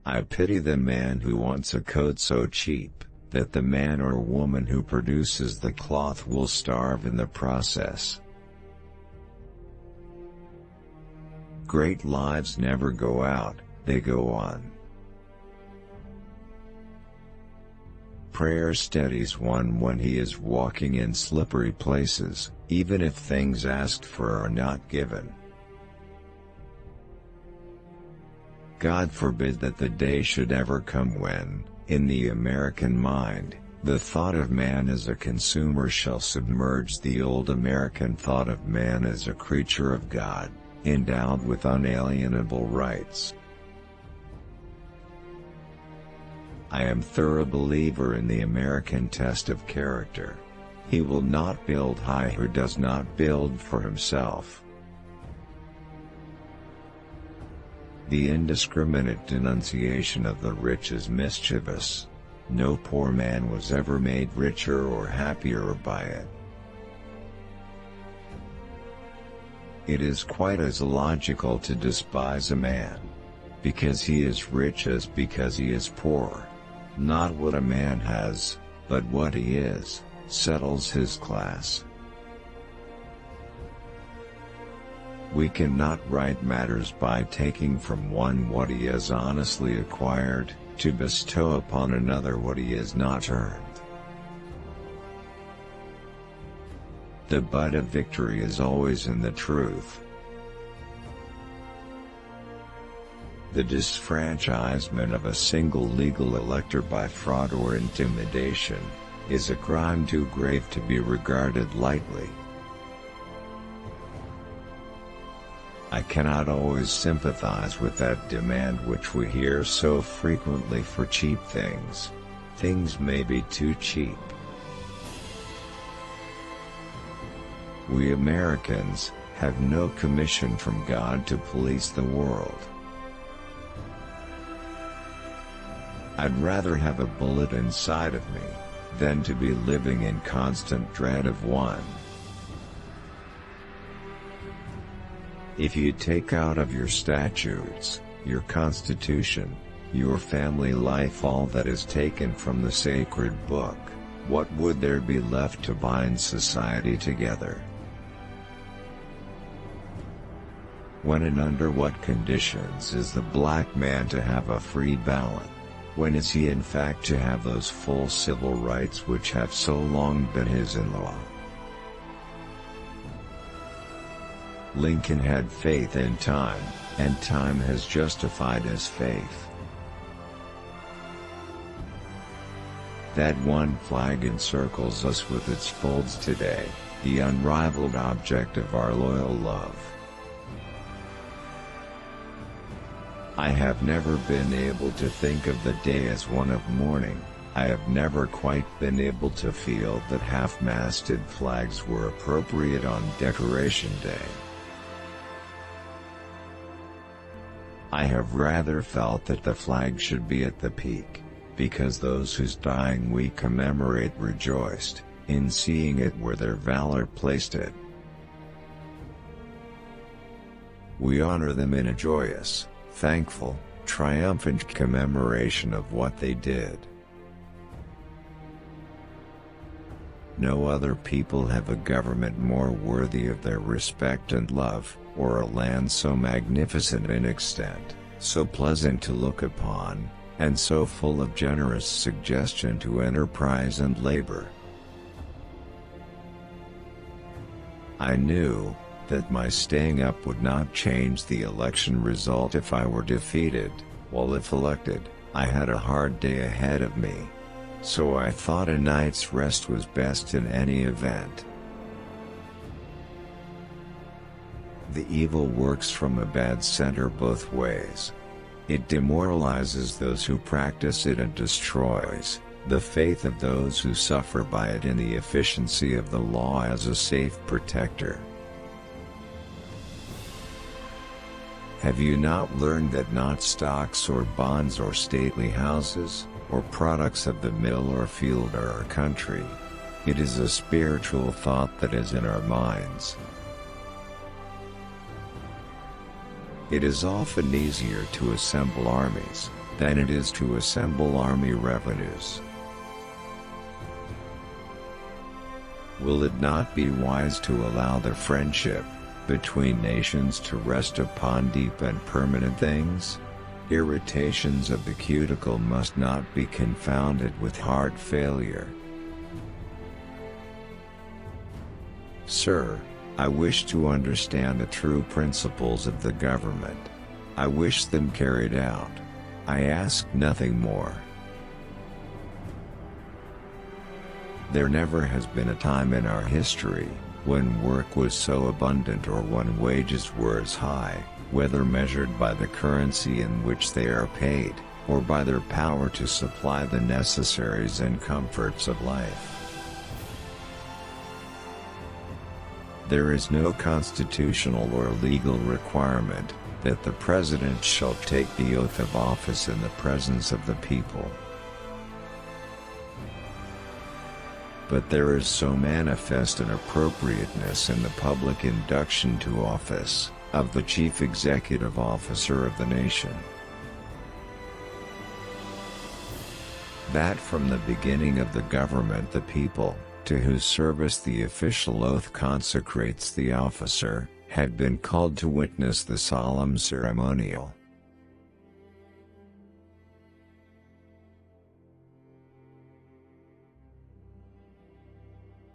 I pity the man who wants a coat so cheap that the man or woman who produces the cloth will starve in the process. Great lives never go out, they go on. Prayer steadies one when he is walking in slippery places, even if things asked for are not given. God forbid that the day should ever come when, in the American mind, the thought of man as a consumer shall submerge the old American thought of man as a creature of God, endowed with unalienable rights. I am thorough believer in the American test of character. He will not build high who does not build for himself. The indiscriminate denunciation of the rich is mischievous. No poor man was ever made richer or happier by it. It is quite as illogical to despise a man because he is rich as because he is poor. Not what a man has, but what he is, settles his class. We cannot right matters by taking from one what he has honestly acquired, to bestow upon another what he has not earned. The bud of victory is always in the truth. The disfranchisement of a single legal elector by fraud or intimidation is a crime too grave to be regarded lightly. I cannot always sympathize with that demand which we hear so frequently for cheap things. Things may be too cheap. We Americans have no commission from God to police the world. I'd rather have a bullet inside of me than to be living in constant dread of one. If you take out of your statutes, your constitution, your family life all that is taken from the sacred book, what would there be left to bind society together? When and under what conditions is the black man to have a free ballot? When is he in fact to have those full civil rights which have so long been his in law? Lincoln had faith in time, and time has justified his faith. That one flag encircles us with its folds today, the unrivaled object of our loyal love. I have never been able to think of the day as one of mourning. I have never quite been able to feel that half-masted flags were appropriate on Decoration Day. I have rather felt that the flag should be at the peak, because those whose dying we commemorate rejoiced in seeing it where their valor placed it. We honor them in a joyous, thankful, triumphant commemoration of what they did. No other people have a government more worthy of their respect and love, or a land so magnificent in extent, so pleasant to look upon, and so full of generous suggestion to enterprise and labor. I knew that my staying up would not change the election result if I were defeated, while if elected, I had a hard day ahead of me. So I thought a night's rest was best in any event. The evil works from a bad center both ways. It demoralizes those who practice it and destroys the faith of those who suffer by it in the efficiency of the law as a safe protector. Have you not learned that not stocks or bonds or stately houses, or products of the mill or field are our country? It is a spiritual thought that is in our minds. It is often easier to assemble armies than it is to assemble army revenues. Will it not be wise to allow the friendship between nations to rest upon deep and permanent things? Irritations of the cuticle must not be confounded with heart failure. Sir, I wish to understand the true principles of the government. I wish them carried out. I ask nothing more. There never has been a time in our history when work was so abundant or when wages were as high, whether measured by the currency in which they are paid, or by their power to supply the necessaries and comforts of life. There is no constitutional or legal requirement that the President shall take the oath of office in the presence of the people. But there is so manifest an appropriateness in the public induction to office of the chief executive officer of the nation, that from the beginning of the government the people, to whose service the official oath consecrates the officer, had been called to witness the solemn ceremonial.